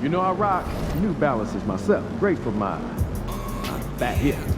You know I rock New Balances myself. Great for my fat hips.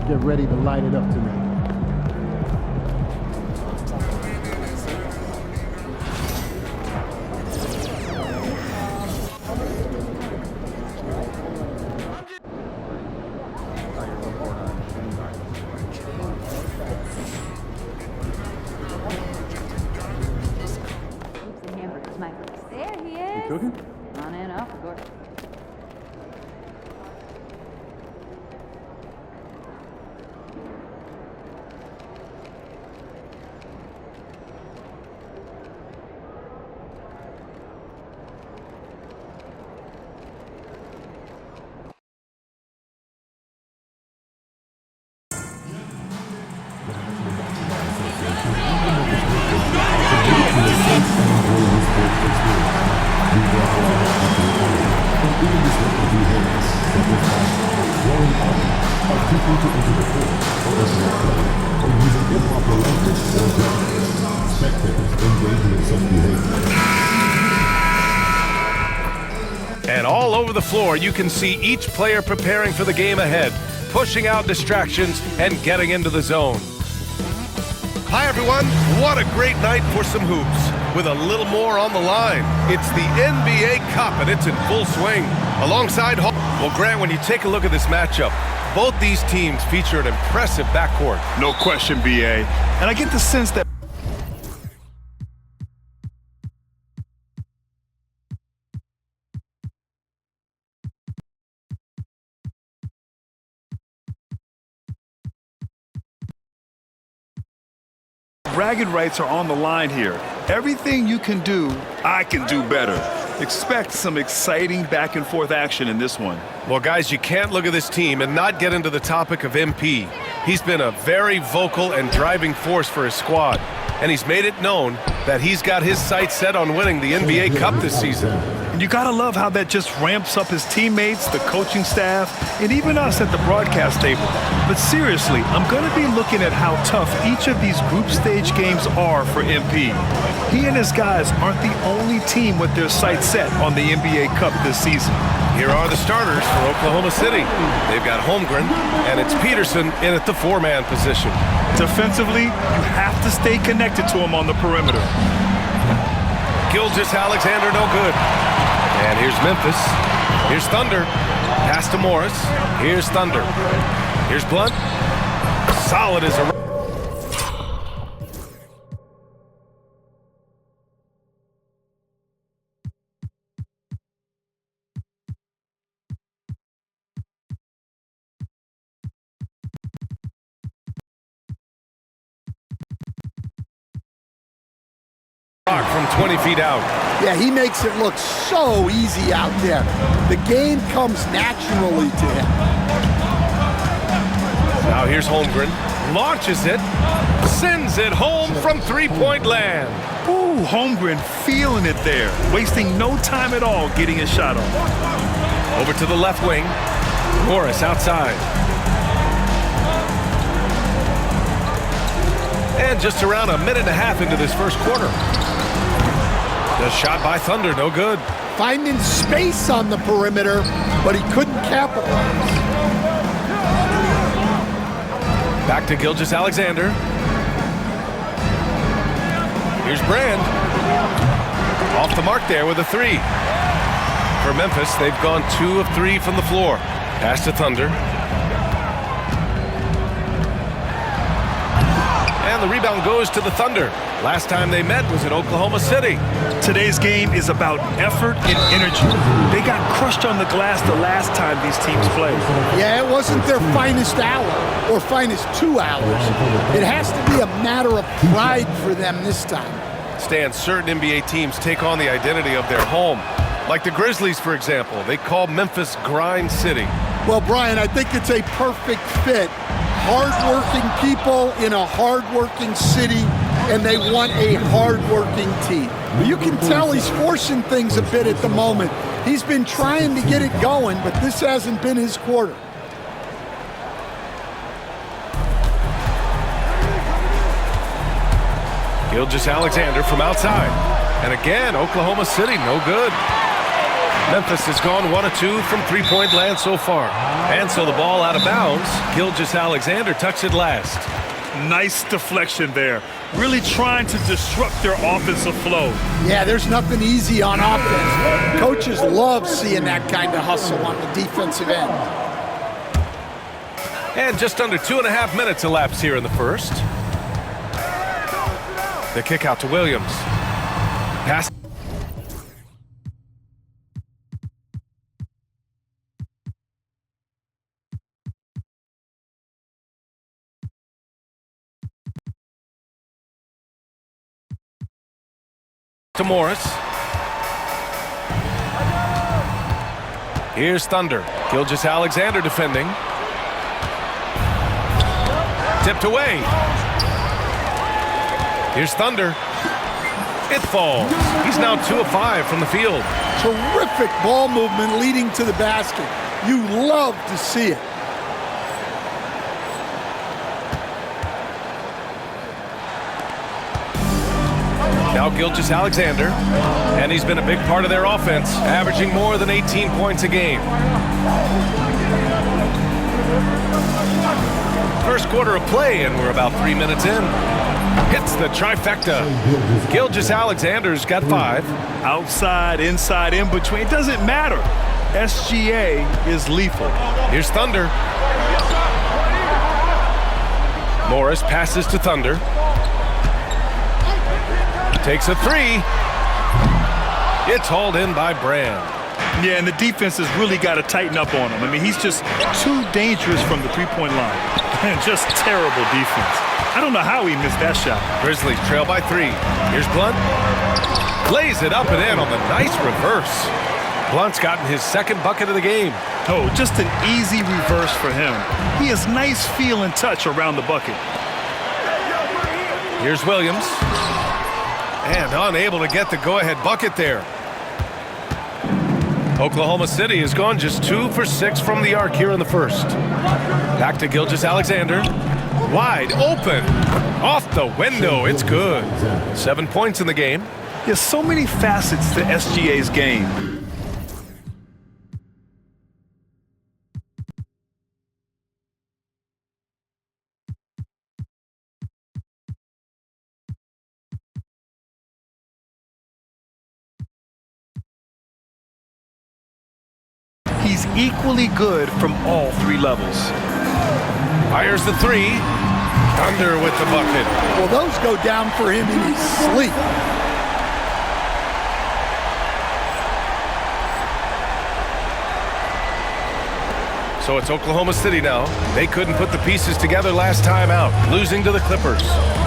Get ready to light it up tonight. There he is. You cooking? On in, off the course. And all over the floor, you can see each player preparing for the game ahead, pushing out distractions and getting into the zone. Hi, everyone. What a great night for some hoops. With a little more on the line, it's the NBA Cup, and it's in full swing. Alongside Well, Grant, when you take a look at this matchup, both these teams feature an impressive backcourt. No question, BA. And I get the sense that bragging rights are on the line here. Everything you can do, I can do better. Expect some exciting back-and-forth action in this one. Well, guys, you can't look at this team and not get into the topic of MP. He's been a very vocal and driving force for his squad, and he's made it known that he's got his sights set on winning the NBA Cup this season. And you gotta love how that just ramps up his teammates, the coaching staff, and even us at the broadcast table. But seriously, I'm gonna be looking at how tough each of these group stage games are for MP. He and his guys aren't the only team with their sights set on the NBA Cup this season. Here are the starters for Oklahoma City. They've got Holmgren, and it's Peterson in at the four-man position. Defensively, you have to stay connected to him on the perimeter. Gilgeous-Alexander, no good. And here's Memphis. Here's Thunder. Pass to Morris. Here's Thunder. Here's Blunt. Solid as a... from 20 feet out. Yeah, he makes it look so easy out there. The game comes naturally to him. Now here's Holmgren. Launches it. Sends it home from three-point land. Ooh, Holmgren feeling it there. Wasting no time at all getting his shot off. Over to the left wing. Morris outside. And just around a minute and a half into this first quarter. The shot by Thunder, no good. Finding space on the perimeter, but he couldn't capitalize. Back to Gilgeous-Alexander. Here's Brand. Off the mark there with a three. For Memphis, they've gone 2 of 3 from the floor. Pass to Thunder. And the rebound goes to the Thunder. Last time they met was in Oklahoma City. Today's game is about effort and energy. They got crushed on the glass the last time these teams played. Yeah, it wasn't their finest hour or finest 2 hours. It has to be a matter of pride for them this time. Stan, certain NBA teams take on the identity of their home. Like the Grizzlies, for example. They call Memphis Grind City. Well, Brian, I think it's a perfect fit. Hard-working people in a hard-working city, and they want a hard-working team. You can tell he's forcing things a bit at the moment. He's been trying to get it going, but this hasn't been his quarter. Gilgeous-Alexander from outside. And again, Oklahoma City, no good. Memphis has gone 1 of 2 from three-point land so far. And so the ball out of bounds. Gilgeous-Alexander tucks it last. Nice deflection there. Really trying to disrupt their offensive flow. Yeah, there's nothing easy on offense. Coaches love seeing that kind of hustle on the defensive end. And just under 2.5 minutes elapsed here in the first. The kick out to Williams. Pass. To Morris. Here's Thunder. Gilgeous-Alexander defending. Tipped away. Here's Thunder. It falls. He's now 2 of 5 from the field. Terrific ball movement leading to the basket. You love to see it. Now Gilgeous-Alexander, and he's been a big part of their offense, averaging more than 18 points a game. First quarter of play, and we're about 3 minutes in. Hits the trifecta. Gilgeous-Alexander's got 5. Outside, inside, in between, it doesn't matter. SGA is lethal. Here's Thunder. Morris passes to Thunder. Takes a 3. It's hauled in by Brand. Yeah, and the defense has really got to tighten up on him. I mean, he's just too dangerous from the three-point line. And just terrible defense. I don't know how he missed that shot. Grizzlies trail by 3. Here's Blunt. Lays it up and in on the nice reverse. Blunt's gotten his 2nd bucket of the game. Oh, just an easy reverse for him. He has nice feel and touch around the bucket. Here's Williams. And unable to get the go-ahead bucket there. Oklahoma City has gone just 2 for 6 from the arc here in the first. Back to Gilgeous-Alexander. Wide open. Off the window. It's good. 7 points in the game. There's so many facets to SGA's game. he's equally good from all three levels. Fires the three. Thunder with the bucket. Well, those go down for him in his sleep. So it's Oklahoma City now. They couldn't put the pieces together last time out, losing to the Clippers.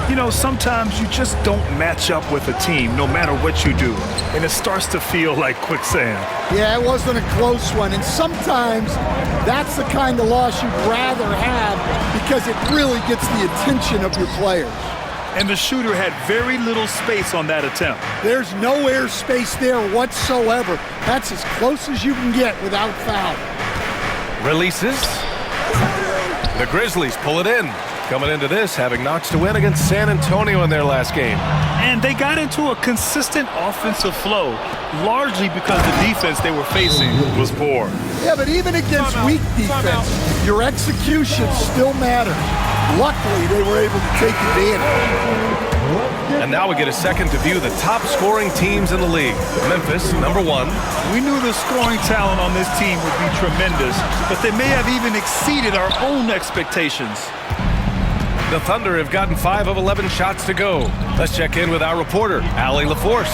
You know, sometimes you just don't match up with a team no matter what you do, and it starts to feel like quicksand. Yeah, it wasn't a close one, and sometimes that's the kind of loss you'd rather have because it really gets the attention of your players. And the shooter had very little space on that attempt. There's no airspace there whatsoever. That's as close as you can get without foul. Releases. The Grizzlies pull it in. Coming into this, having notched a win against San Antonio in their last game. And they got into a consistent offensive flow, largely because the defense they were facing was poor. Yeah, but even against weak defense, your execution still matters. Luckily, they were able to take advantage. And now we get a second to view the top scoring teams in the league. Memphis, number 1. We knew the scoring talent on this team would be tremendous, but they may have even exceeded our own expectations. The Thunder have gotten 5 of 11 shots to go. Let's check in with our reporter, Allie LaForce.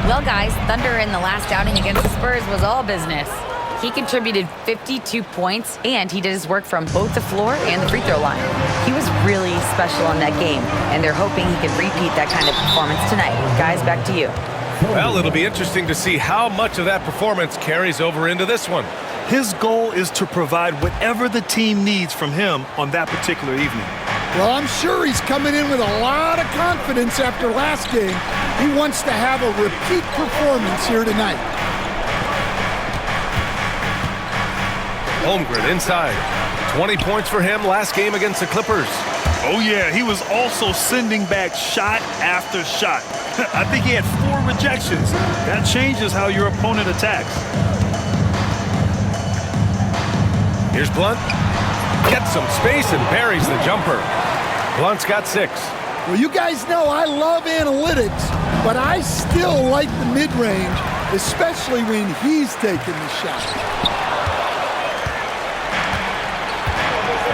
Well, guys, Thunder in the last outing against the Spurs was all business. He contributed 52 points, and he did his work from both the floor and the free throw line. He was really special in that game, and they're hoping he can repeat that kind of performance tonight. Guys, back to you. Well, it'll be interesting to see how much of that performance carries over into this one. His goal is to provide whatever the team needs from him on that particular evening. Well, I'm sure he's coming in with a lot of confidence after last game. He wants to have a repeat performance here tonight. Holmgren inside. 20 points for him last game against the Clippers. Oh, yeah, he was also sending back shot after shot. I think he had 4 rejections. That changes how your opponent attacks. Here's Blunt. Gets some space and buries the jumper. Blunt's got 6. Well, you guys know I love analytics, but I still like the mid-range, especially when he's taking the shot.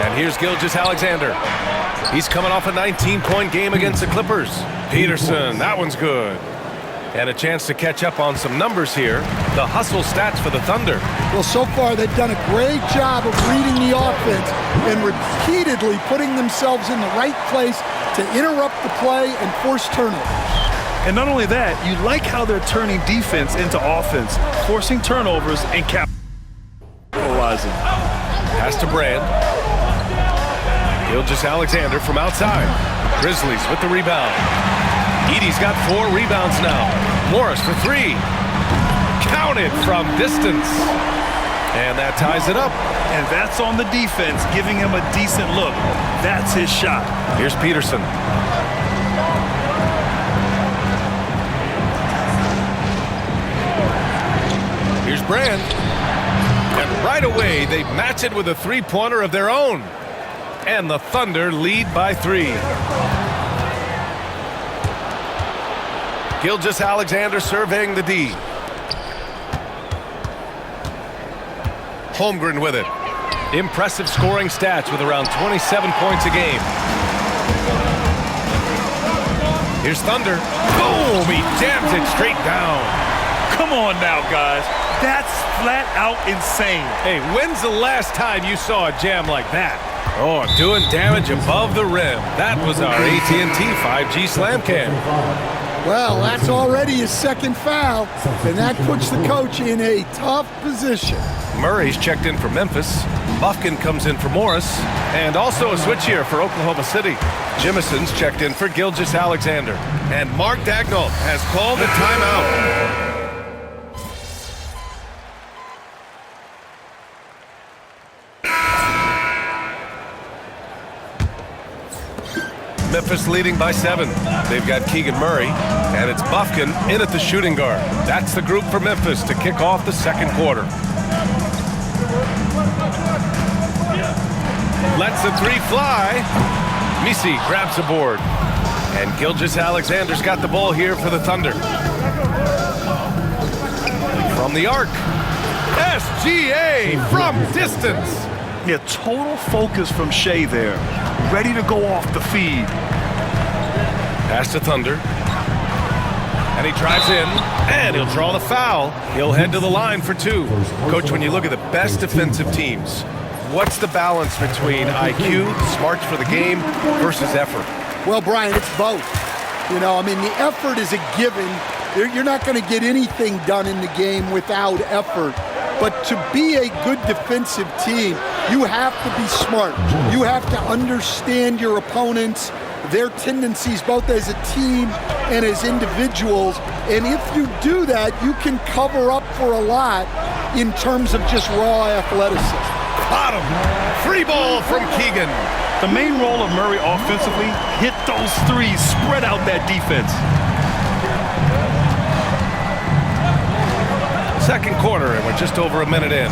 And here's Gilgeous-Alexander. He's coming off a 19-point game against the Clippers. Peterson, that one's good. And a chance to catch up on some numbers here. The hustle stats for the Thunder. Well, so far they've done a great job of reading the offense and repeatedly putting themselves in the right place to interrupt the play and force turnovers. And not only that, you like how they're turning defense into offense, forcing turnovers and capitalizing. Pass to Brand. Gilgeous-Alexander from outside. Grizzlies with the rebound. Edey's got 4 rebounds now. Morris for 3. Counted from distance. And that ties it up. And that's on the defense, giving him a decent look. That's his shot. Here's Peterson. Here's Brand. And right away, they match it with a three-pointer of their own. And the Thunder lead by 3. Gilgeous-Alexander surveying the D. Holmgren with it. Impressive scoring stats with around 27 points a game. Here's Thunder. Boom! He jams it straight down. Come on now, guys. That's flat out insane. Hey, when's the last time you saw a jam like that? Oh, doing damage above the rim. That was our AT&T 5G Slam Cam. Well, that's already his second foul, and that puts the coach in a tough position. Murray's checked in for Memphis. Bufkin comes in for Morris. And also a switch here for Oklahoma City. Jimison's checked in for Gilgeous-Alexander. And Mark Dagnall has called a timeout. Memphis leading by 7. They've got Keegan Murray, and it's Bufkin in at the shooting guard. That's the group for Memphis to kick off the second quarter. Lets the 3 fly. Misi grabs the board. And Gilgeous-Alexander's got the ball here for the Thunder. From the arc. SGA from distance. Yeah, total focus from Shea there. Ready to go off the feed. Pass to Thunder. And he drives in, and he'll draw the foul. He'll head to the line for two. Coach, when you look at the best defensive teams, what's the balance between IQ, smarts for the game, versus effort? Well, Brian, it's both. You know, I mean, the effort is a given. You're not going to get anything done in the game without effort. But to be a good defensive team, you have to be smart. You have to understand your opponents, their tendencies, both as a team and as individuals. And if you do that, you can cover up for a lot in terms of just raw athleticism. Bottom. Free ball from Keegan. The main role of Murray offensively, hit those threes, spread out that defense. Second quarter, and we're just over a minute in.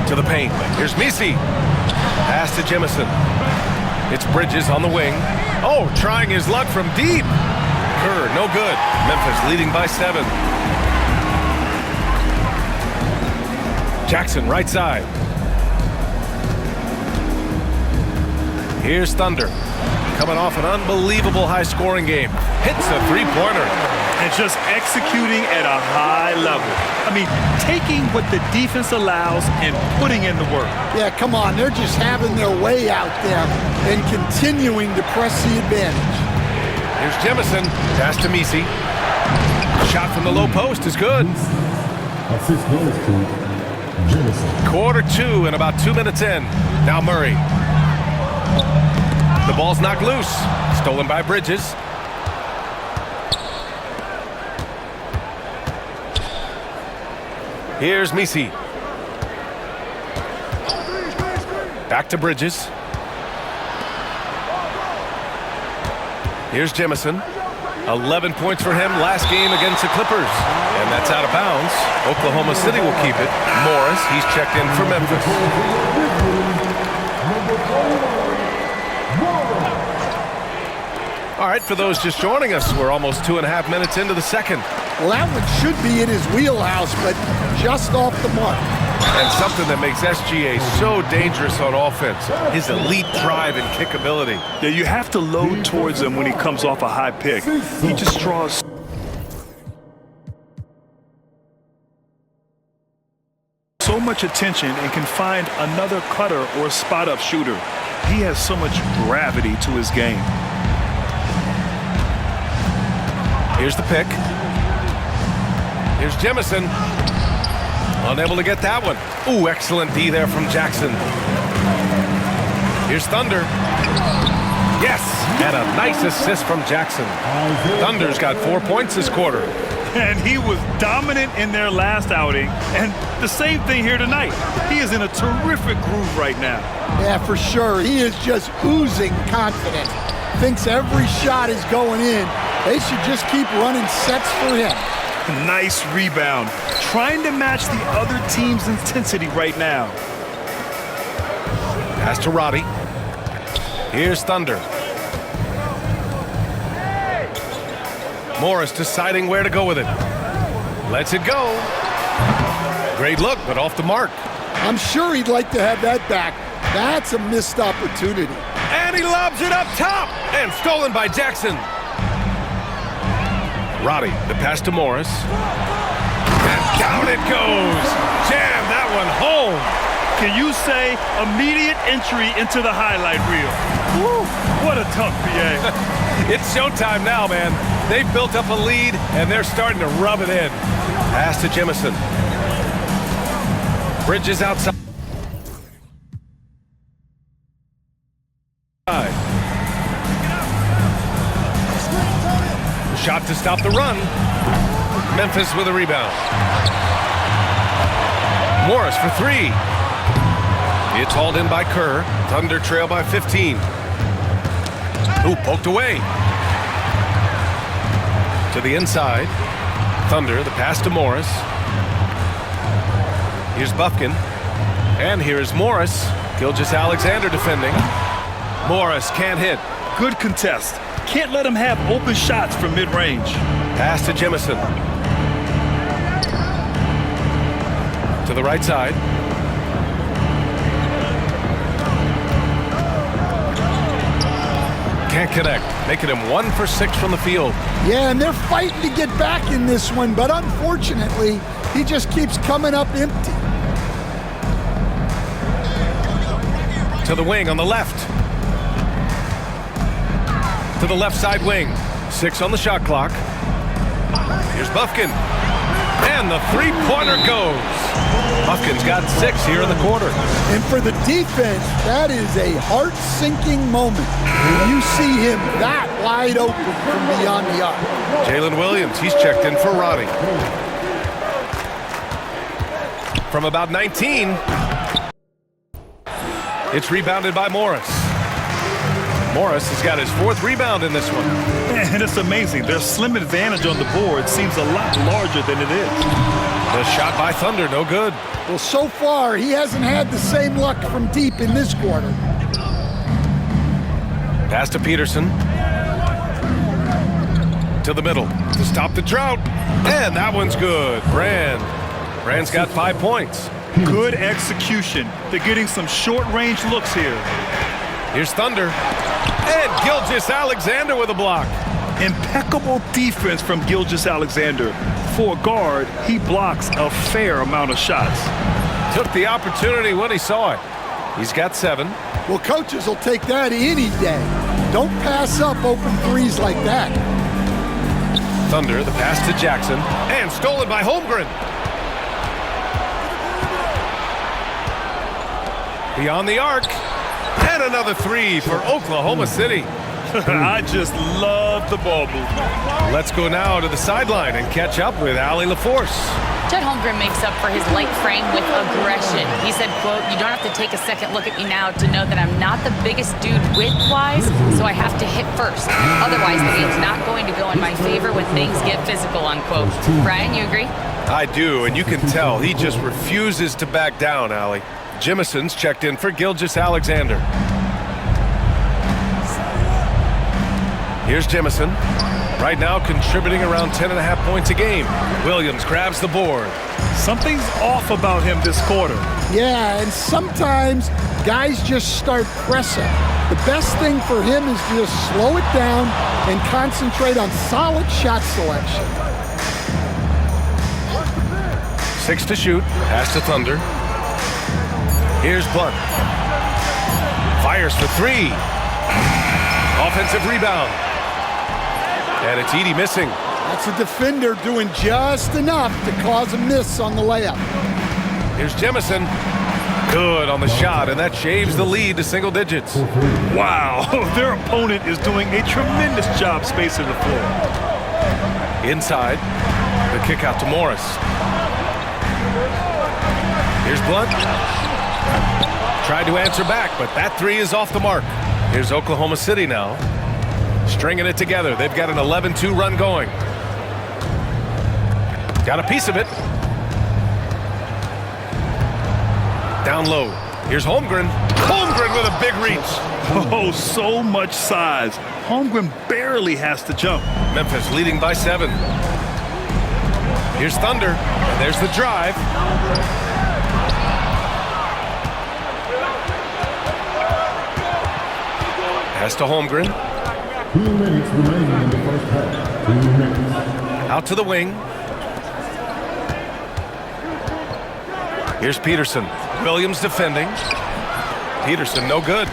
To the paint. Here's Misi. Pass to Jemison. It's Bridges on the wing. Oh, trying his luck from deep. Kerr, no good. Memphis leading by 7. Jackson, right side. Here's Thunder. Coming off an unbelievable high-scoring game. Hits a three-pointer. And just executing at a high level. I mean, taking what the defense allows and putting in the work. Yeah, come on. They're just having their way out there and continuing to press the advantage. Here's Jemison. Pass to Misi. Shot from the low post is good. Assist goes to Jemison. Quarter 2 and about 2 minutes in. Now Murray. The ball's knocked loose. Stolen by Bridges. Here's Misi. Back to Bridges. Here's Jemison. 11 points for him last game against the Clippers. And that's out of bounds. Oklahoma City will keep it. Morris, he's checked in for Memphis. All right, for those just joining us, we're almost 2.5 minutes into the second. Well, that one should be in his wheelhouse, but just off the mark. And something that makes SGA so dangerous on offense, his elite drive and kick ability. Yeah, you have to load towards him when he comes off a high pick. He just draws so much attention and can find another cutter or spot-up shooter. He has so much gravity to his game. Here's the pick. Here's Jemison. Unable to get that one. Ooh, excellent D there from Jackson. Here's Thunder. Yes, and a nice assist from Jackson. Thunder's got 4 points this quarter. And he was dominant in their last outing. And the same thing here tonight. He is in a terrific groove right now. Yeah, for sure. He is just oozing confidence. Thinks every shot is going in. They should just keep running sets for him. Nice rebound. Trying to match the other team's intensity right now. Pass to Roddy. Here's Thunder. Morris deciding where to go with it. Lets it go. Great look, but off the mark. I'm sure he'd like to have that back. That's a missed opportunity. And he lobs it up top. And stolen by Jackson. Roddy, the pass to Morris. And down it goes. Jam that one home. Can you say immediate entry into the highlight reel? Woo, what a tough BA. It's showtime now, man. They've built up a lead, and they're starting to rub it in. Pass to Jemison. Bridges outside. Shot to stop the run. Memphis with a rebound. Morris for 3. It's hauled in by Kerr. Thunder trail by 15. Ooh, poked away. To the inside. Thunder, the pass to Morris. Here's Bufkin. And here's Morris. Gilgeous-Alexander defending. Morris can't hit. Good contest. Can't let him have open shots from mid-range. Pass to Jemison. To the right side. Can't connect, making him 1 for 6 from the field. Yeah, and they're fighting to get back in this one, but unfortunately, he just keeps coming up empty. To the wing on the left. To the left side wing. 6 on the shot clock. Here's Bufkin. And the three-pointer goes. Bufkin's got 6 here in the quarter. And for the defense, that is a heart-sinking moment when you see him that wide open from beyond the arc. Jalen Williams, he's checked in for Roddy. From about 19, it's rebounded by Morris. Morris has got his 4th rebound in this one. And it's amazing. Their slim advantage on the board seems a lot larger than it is. The shot by Thunder, no good. Well, so far, he hasn't had the same luck from deep in this quarter. Pass to Peterson. To the middle to stop the drought. And that one's good. Brand's got 5 points. Good execution. They're getting some short-range looks here. Here's Thunder. And Gilgeous-Alexander with a block. Impeccable defense from Gilgeous-Alexander. For a guard, he blocks a fair amount of shots. Took the opportunity when he saw it. He's got 7. Well, coaches will take that any day. Don't pass up open threes like that. Thunder, the pass to Jackson. And stolen by Holmgren. Beyond the arc. And another 3 for Oklahoma City. I just love the ball movement. Let's go now to the sideline and catch up with Allie LaForce. Chet Holmgren makes up for his light frame with aggression. He said, quote, "You don't have to take a second look at me now to know that I'm not the biggest dude width-wise, so I have to hit first. Otherwise, the game's not going to go in my favor when things get physical," unquote. Brian, you agree? I do, and you can tell he just refuses to back down, Allie. Jimison's checked in for Gilgeous-Alexander. Here's Jimison. Right now contributing around 10.5 points a game. Williams grabs the board. Something's off about him this quarter. Yeah, and sometimes guys just start pressing. The best thing for him is to just slow it down and concentrate on solid shot selection. 6 to shoot. Pass to Thunder. Here's Blunt. Fires for 3. Offensive rebound. And it's Edey missing. That's a defender doing just enough to cause a miss on the layup. Here's Jemison. Good on the shot, and that shaves the lead to single digits. Wow, their opponent is doing a tremendous job spacing the floor. Inside, the kick out to Morris. Here's Blunt. Tried to answer back, but that 3 is off the mark. Here's Oklahoma City now. Stringing it together. They've got an 11-2 run going. Got a piece of it. Down low. Here's Holmgren. Holmgren with a big reach. Oh, so much size. Holmgren barely has to jump. Memphis leading by 7. Here's Thunder. And there's the drive. Pass to Holmgren. 2 minutes remaining in the first half. 2 minutes. Out to the wing. Here's Peterson. Williams defending. Peterson, no good.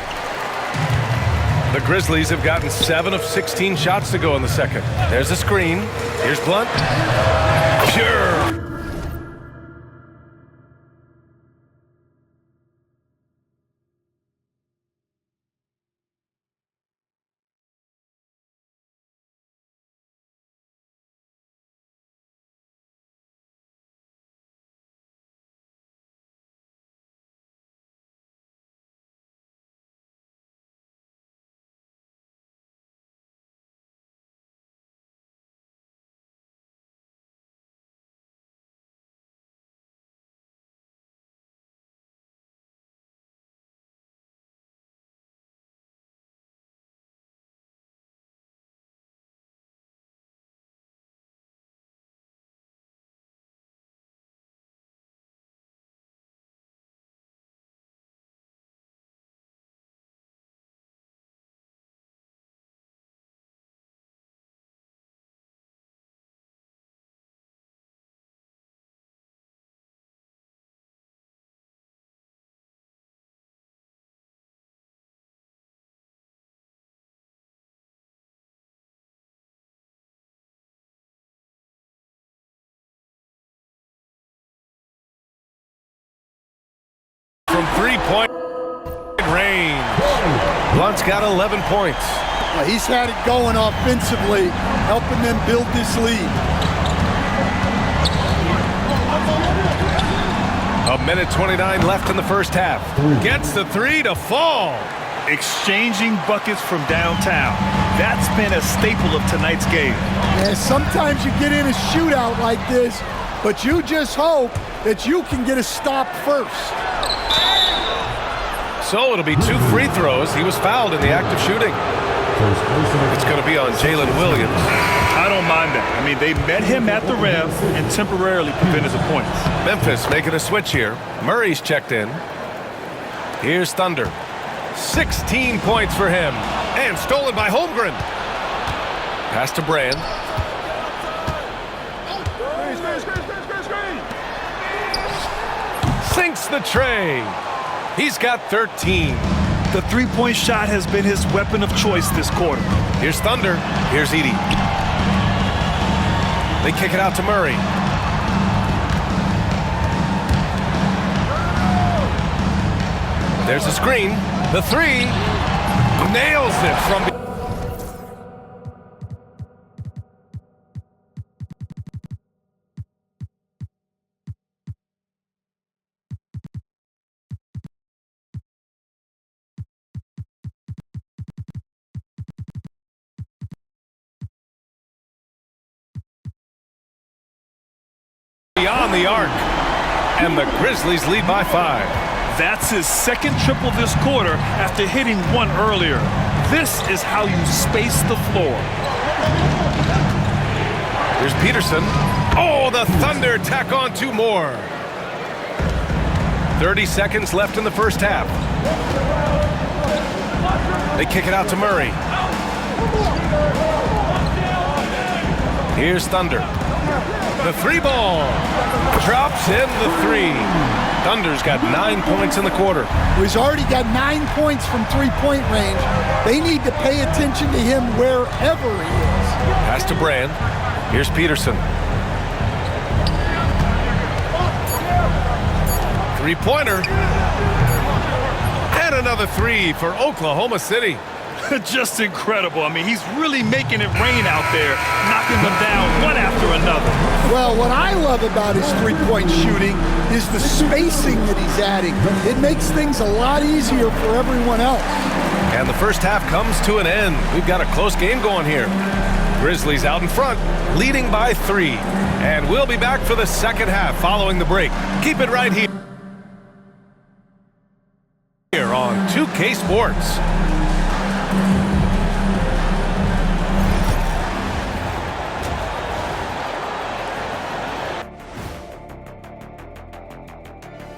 The Grizzlies have gotten 7 of 16 shots to go in the second. There's a screen. Here's Blunt. Pure. three-point range. Blunt's got 11 points. Well, he's had it going offensively, helping them build this lead. A minute 29 left in the first half. Gets the three to fall. Exchanging buckets from downtown. That's been a staple of tonight's game. Yeah, sometimes you get in a shootout like this, but you just hope that you can get a stop first. So it'll be 2 free throws. He was fouled in the act of shooting. It's going to be on Jalen Williams. I don't mind that. I mean, they met him at the rim and temporarily prevented the points. Memphis making a switch here. Murray's checked in. Here's Thunder. 16 points for him. And stolen by Holmgren. Pass to Brand. Sinks the tray. He's got 13. The three-point shot has been his weapon of choice this quarter. Here's Thunder. Here's Edey. They kick it out to Murray. There's a screen. The three. Nails it from... beyond the arc, and the Grizzlies lead by 5. That's his second triple this quarter after hitting one earlier. This is how you space the floor. Here's Peterson. Oh, the Thunder tack on 2 more. 30 seconds left in the first half. They kick it out to Murray. Here's Thunder. The 3-ball. Drops in the 3. Thunder's got 9 points in the quarter. He's already got 9 points from three-point range. They need to pay attention to him wherever he is. Pass to Brand. Here's Peterson. 3-pointer. And another 3 for Oklahoma City. Just incredible. I mean, he's really making it rain out there, knocking them down one after another. Well, what I love about his three-point shooting is the spacing that he's adding. It makes things a lot easier for everyone else. And the first half comes to an end. We've got a close game going here. Grizzlies out in front, leading by 3. And we'll be back for the second half following the break. Keep it right here on 2K Sports.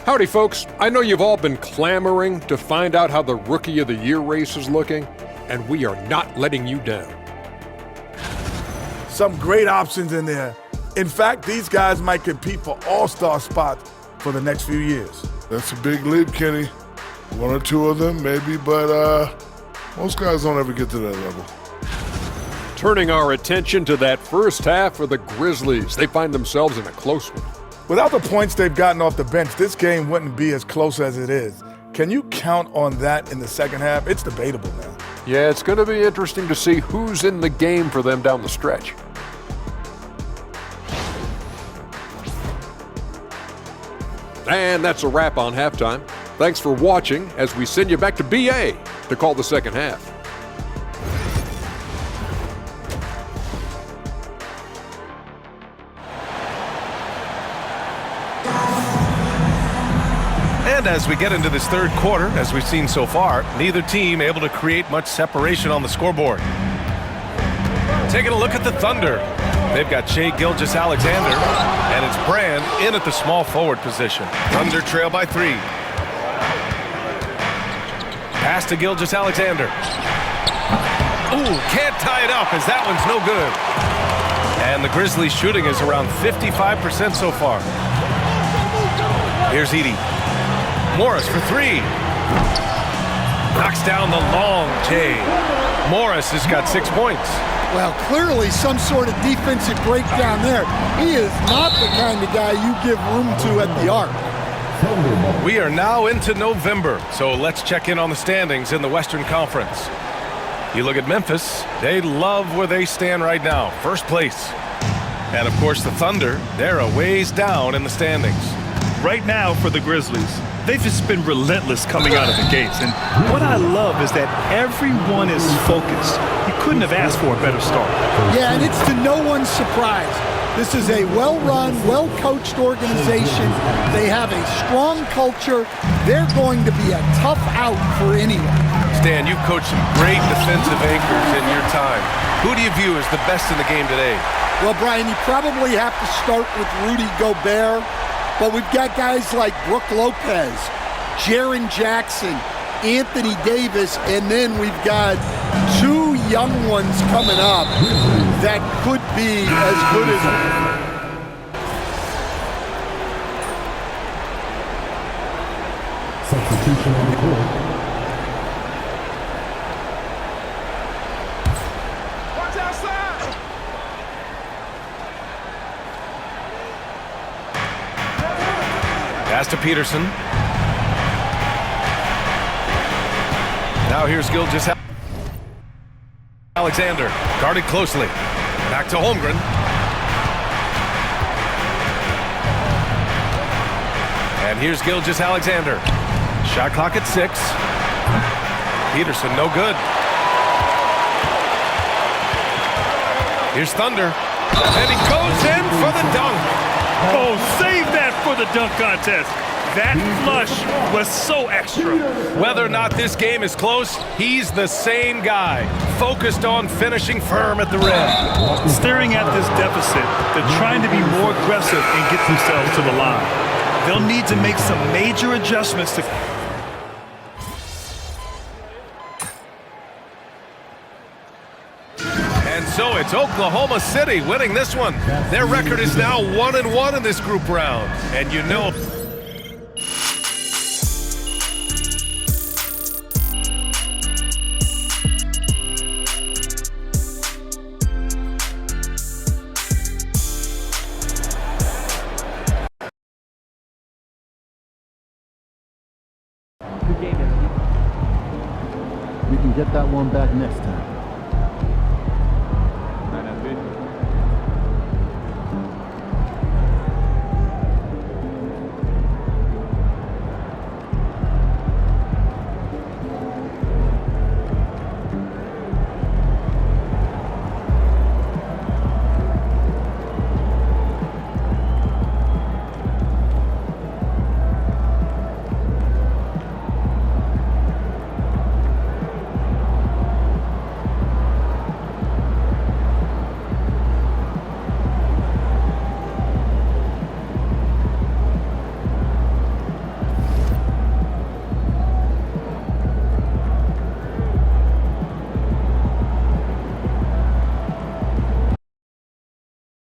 Howdy, folks. I know you've all been clamoring to find out how the Rookie of the Year race is looking, and we are not letting you down. Some great options in there. In fact, these guys might compete for all-star spots for the next few years. That's a big leap, Kenny. 1 or 2 of them, maybe, but most guys don't ever get to that level. Turning our attention to that first half for the Grizzlies. They find themselves in a close one. Without the points they've gotten off the bench, this game wouldn't be as close as it is. Can you count on that in the second half? It's debatable now. Yeah, it's going to be interesting to see who's in the game for them down the stretch. And that's a wrap on halftime. Thanks for watching as we send you back to BA to call the second half. And as we get into this third quarter, as we've seen so far, neither team able to create much separation on the scoreboard. Taking a look at the Thunder. They've got Shai Gilgeous-Alexander, and it's Brand in at the small forward position. Thunder trail by 3. Pass to Gilgeous-Alexander. Ooh, can't tie it up as that one's no good. And the Grizzlies shooting is around 55% so far. Here's Edey. Morris for 3. Knocks down the long J. Morris has got 6 points. Well, clearly some sort of defensive breakdown there. He is not the kind of guy you give room to at the arc. We are now into November, so let's check in on the standings in the Western Conference. You look at Memphis, they love where they stand right now, first place. And of course the Thunder, they're a ways down in the standings. Right now for the Grizzlies, they've just been relentless coming out of the gates. And what I love is that everyone is focused. You couldn't have asked for a better start. Yeah, and it's to no one's surprise. This is a well-run, well-coached organization. They have a strong culture. They're going to be a tough out for anyone. Stan, you've coached some great defensive anchors in your time. Who do you view as the best in the game today? Well, Brian, you probably have to start with Rudy Gobert, but we've got guys like Brook Lopez, Jaren Jackson, Anthony Davis, and then we've got two young ones coming up that could be as good as... Substitution on the court. Pass to Peterson. Now here's Gilgeous Alexander, guarded closely. Back to Holmgren. And here's Gilgeous Alexander. Shot clock at 6. Peterson, no good. Here's Thunder. And he goes in for the dunk. Oh, save that for the dunk contest. That flush was so extra. Whether or not this game is close, he's the same guy, focused on finishing firm at the rim. Staring at this deficit, they're trying to be more aggressive and get themselves to the line. They'll need to make some major adjustments to... And so it's Oklahoma City winning this one. Their record is now 1-1 in this group round. And you know... We can get that one back next time.